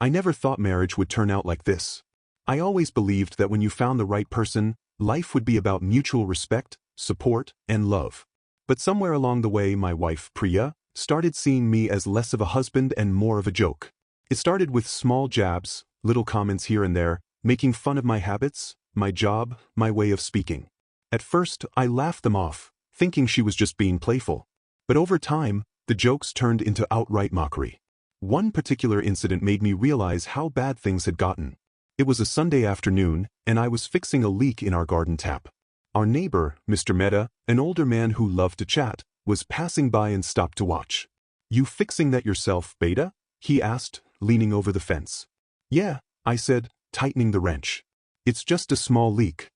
I never thought marriage would turn out like this. I always believed that when you found the right person, life would be about mutual respect, support, and love. But somewhere along the way my wife, Priya, started seeing me as less of a husband and more of a joke. It started with small jabs, little comments here and there, making fun of my habits, my job, my way of speaking. At first, I laughed them off, thinking she was just being playful. But over time, the jokes turned into outright mockery. One particular incident made me realize how bad things had gotten. It was a Sunday afternoon, and I was fixing a leak in our garden tap. Our neighbor, Mr. Mehta, an older man who loved to chat, was passing by and stopped to watch. "You fixing that yourself, Beta?" he asked, leaning over the fence. "Yeah," I said, tightening the wrench. "It's just a small leak."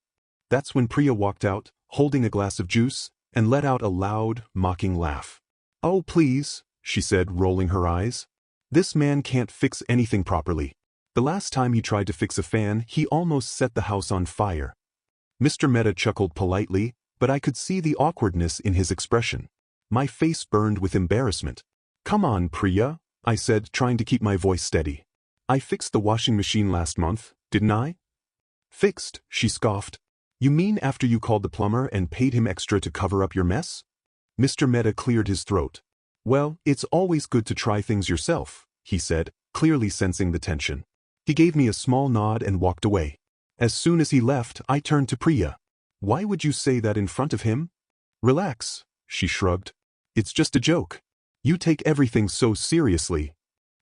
That's when Priya walked out, holding a glass of juice, and let out a loud, mocking laugh. "Oh please," she said, rolling her eyes. "This man can't fix anything properly. The last time he tried to fix a fan, he almost set the house on fire." Mr. Mehta chuckled politely, but I could see the awkwardness in his expression. My face burned with embarrassment. "Come on, Priya," I said, trying to keep my voice steady. "I fixed the washing machine last month, didn't I?" "Fixed," she scoffed. "You mean after you called the plumber and paid him extra to cover up your mess?" Mr. Mehta cleared his throat. "Well, it's always good to try things yourself," he said, clearly sensing the tension. He gave me a small nod and walked away. As soon as he left, I turned to Priya. "Why would you say that in front of him?" "Relax," she shrugged. "It's just a joke. You take everything so seriously."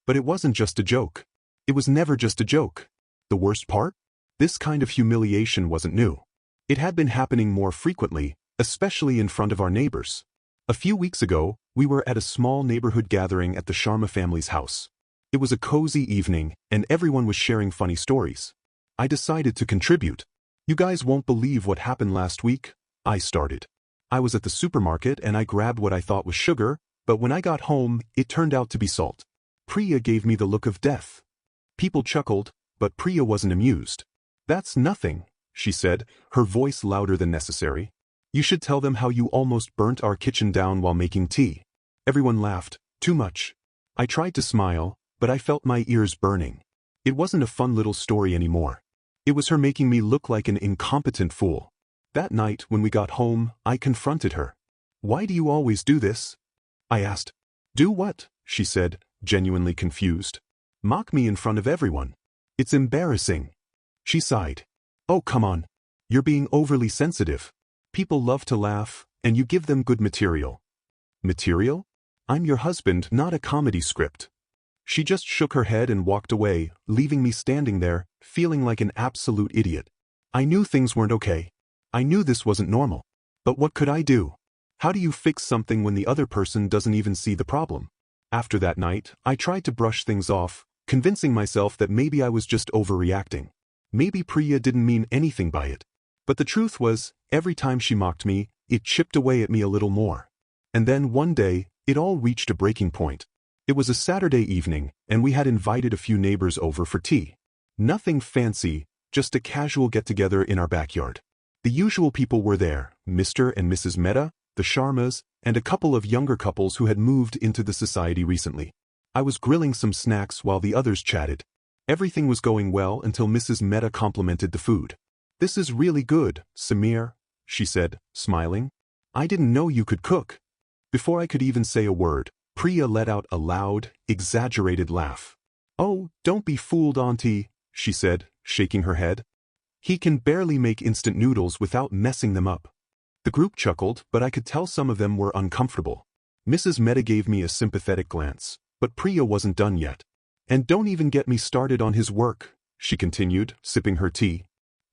But it wasn't just a joke. It was never just a joke. The worst part? This kind of humiliation wasn't new. It had been happening more frequently, especially in front of our neighbors. A few weeks ago, we were at a small neighborhood gathering at the Sharma family's house. It was a cozy evening, and everyone was sharing funny stories. I decided to contribute. "You guys won't believe what happened last week," I started. "I was at the supermarket and I grabbed what I thought was sugar, but when I got home, it turned out to be salt." Priya gave me the look of death. People chuckled, but Priya wasn't amused. "That's nothing," she said, her voice louder than necessary. "You should tell them how you almost burnt our kitchen down while making tea." Everyone laughed. Too much. I tried to smile, but I felt my ears burning. It wasn't a fun little story anymore. It was her making me look like an incompetent fool. That night, when we got home, I confronted her. "Why do you always do this?" I asked. "Do what?" she said, genuinely confused. "Mock me in front of everyone. It's embarrassing." She sighed. "Oh, come on. You're being overly sensitive. People love to laugh, and you give them good material." "Material? I'm your husband, not a comedy script." She just shook her head and walked away, leaving me standing there, feeling like an absolute idiot. I knew things weren't okay. I knew this wasn't normal. But what could I do? How do you fix something when the other person doesn't even see the problem? After that night, I tried to brush things off, convincing myself that maybe I was just overreacting. Maybe Priya didn't mean anything by it. But the truth was, every time she mocked me, it chipped away at me a little more. And then one day, it all reached a breaking point. It was a Saturday evening, and we had invited a few neighbors over for tea. Nothing fancy, just a casual get-together in our backyard. The usual people were there, Mr. and Mrs. Mehta, the Sharmas, and a couple of younger couples who had moved into the society recently. I was grilling some snacks while the others chatted. Everything was going well until Mrs. Mehta complimented the food. "This is really good, Samir," she said, smiling. "I didn't know you could cook." Before I could even say a word, Priya let out a loud, exaggerated laugh. "Oh, don't be fooled, Auntie," she said, shaking her head. "He can barely make instant noodles without messing them up." The group chuckled, but I could tell some of them were uncomfortable. Mrs. Mehta gave me a sympathetic glance, but Priya wasn't done yet. "And don't even get me started on his work," she continued, sipping her tea.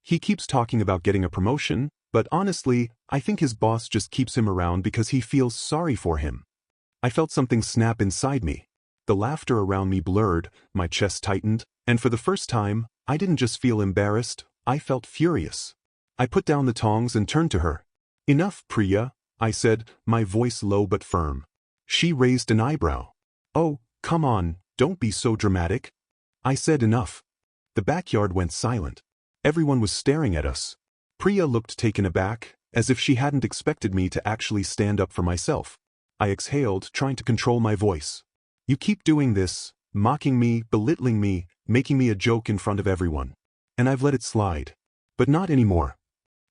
"He keeps talking about getting a promotion, but honestly, I think his boss just keeps him around because he feels sorry for him." I felt something snap inside me. The laughter around me blurred, my chest tightened, and for the first time, I didn't just feel embarrassed, I felt furious. I put down the tongs and turned to her. "Enough, Priya," I said, my voice low but firm. She raised an eyebrow. "Oh, come on, don't be so dramatic." I said enough. The backyard went silent. Everyone was staring at us. Priya looked taken aback, as if she hadn't expected me to actually stand up for myself. I exhaled, trying to control my voice. "You keep doing this, mocking me, belittling me, making me a joke in front of everyone. And I've let it slide. But not anymore.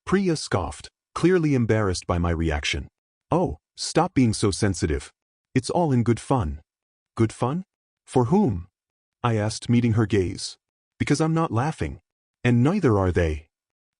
Priya scoffed, clearly embarrassed by my reaction. Oh, stop being so sensitive. It's all in good fun. Good fun? For whom? I asked, meeting her gaze. Because I'm not laughing. And neither are they.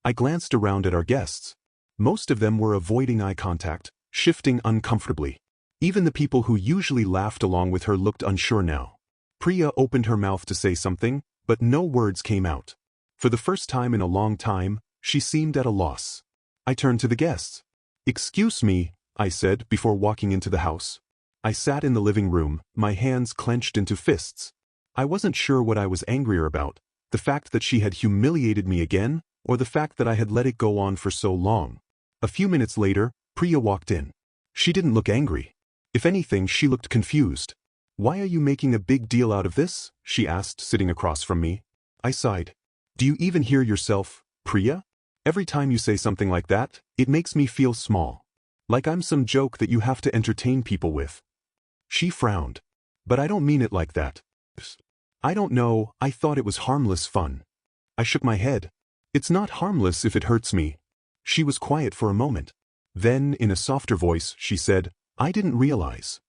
I glanced around at our guests. Most of them were avoiding eye contact, shifting uncomfortably. Even the people who usually laughed along with her looked unsure now. Priya opened her mouth to say something, but no words came out. For the first time in a long time, she seemed at a loss. I turned to the guests. Excuse me, I said before walking into the house. I sat in the living room, my hands clenched into fists. I wasn't sure what I was angrier about, the fact that she had humiliated me again, or the fact that I had let it go on for so long. A few minutes later, Priya walked in. She didn't look angry. If anything, she looked confused. Why are you making a big deal out of this? She asked, sitting across from me. I sighed. Do you even hear yourself, Priya? Every time you say something like that, it makes me feel small. Like I'm some joke that you have to entertain people with. She frowned. But I don't mean it like that. I don't know, I thought it was harmless fun. I shook my head. It's not harmless if it hurts me. She was quiet for a moment. Then, in a softer voice, she said, I didn't realize.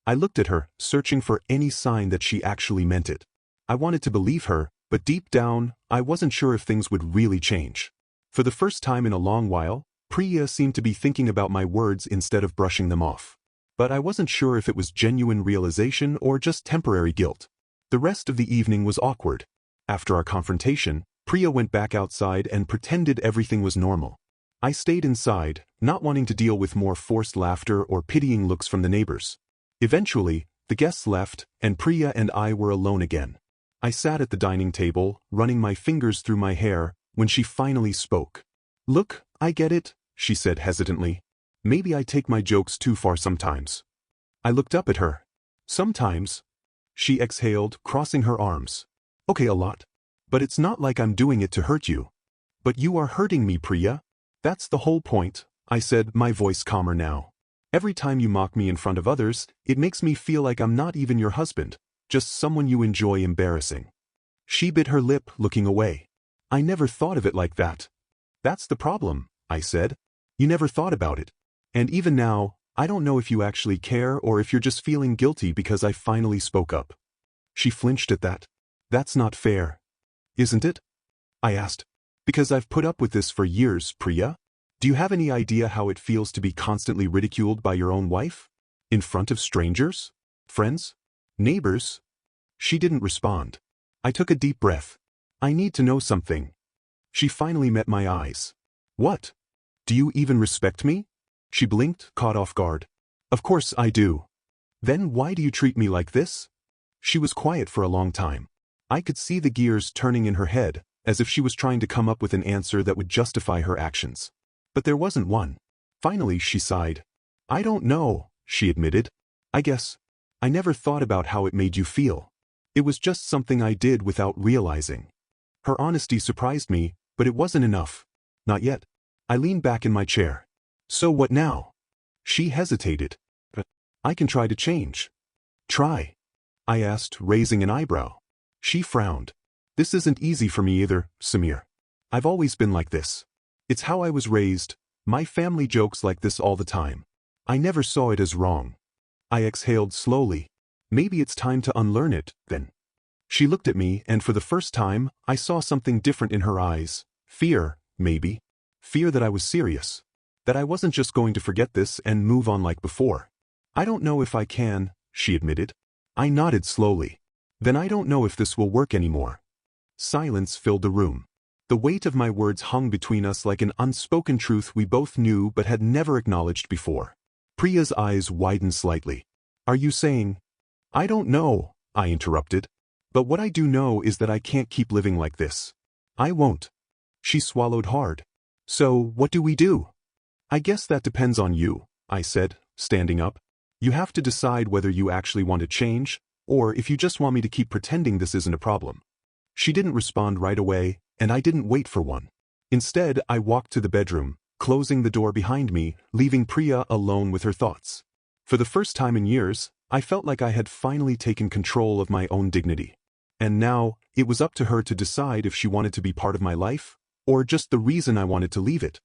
I looked at her, searching for any sign that she actually meant it. I wanted to believe her, but deep down, I wasn't sure if things would really change. For the first time in a long while, Priya seemed to be thinking about my words instead of brushing them off. But I wasn't sure if it was genuine realization or just temporary guilt. The rest of the evening was awkward. After our confrontation, Priya went back outside and pretended everything was normal. I stayed inside, not wanting to deal with more forced laughter or pitying looks from the neighbors. Eventually, the guests left, and Priya and I were alone again. I sat at the dining table, running my fingers through my hair, when she finally spoke. Look, I get it, she said hesitantly. Maybe I take my jokes too far sometimes. I looked up at her. Sometimes. She exhaled, crossing her arms. Okay, a lot. But it's not like I'm doing it to hurt you. But you are hurting me, Priya. That's the whole point, I said, my voice calmer now. Every time you mock me in front of others, it makes me feel like I'm not even your husband, just someone you enjoy embarrassing. She bit her lip, looking away. I never thought of it like that. That's the problem, I said. You never thought about it. And even now, I don't know if you actually care or if you're just feeling guilty because I finally spoke up. She flinched at that. That's not fair. Isn't it? I asked. Because I've put up with this for years, Priya. Do you have any idea how it feels to be constantly ridiculed by your own wife? In front of strangers? Friends? Neighbors? She didn't respond. I took a deep breath. I need to know something. She finally met my eyes. What? Do you even respect me? She blinked, caught off guard. Of course I do. Then why do you treat me like this? She was quiet for a long time. I could see the gears turning in her head, as if she was trying to come up with an answer that would justify her actions. But there wasn't one. Finally, she sighed. I don't know, she admitted. I guess. I never thought about how it made you feel. It was just something I did without realizing. Her honesty surprised me, but it wasn't enough. Not yet. I leaned back in my chair. So what now? She hesitated. I can try to change. Try? I asked, raising an eyebrow. She frowned. This isn't easy for me either, Samir. I've always been like this. It's how I was raised. My family jokes like this all the time. I never saw it as wrong. I exhaled slowly. Maybe it's time to unlearn it, then. She looked at me, and for the first time, I saw something different in her eyes. Fear, maybe. Fear that I was serious. That I wasn't just going to forget this and move on like before. I don't know if I can, she admitted. I nodded slowly. Then I don't know if this will work anymore. Silence filled the room. The weight of my words hung between us like an unspoken truth we both knew but had never acknowledged before. Priya's eyes widened slightly. Are you saying? I don't know, I interrupted. But what I do know is that I can't keep living like this. I won't. She swallowed hard. So, what do we do? I guess that depends on you, I said, standing up. You have to decide whether you actually want to change, or if you just want me to keep pretending this isn't a problem. She didn't respond right away, and I didn't wait for one. Instead, I walked to the bedroom, closing the door behind me, leaving Priya alone with her thoughts. For the first time in years, I felt like I had finally taken control of my own dignity. And now, it was up to her to decide if she wanted to be part of my life, or just the reason I wanted to leave it.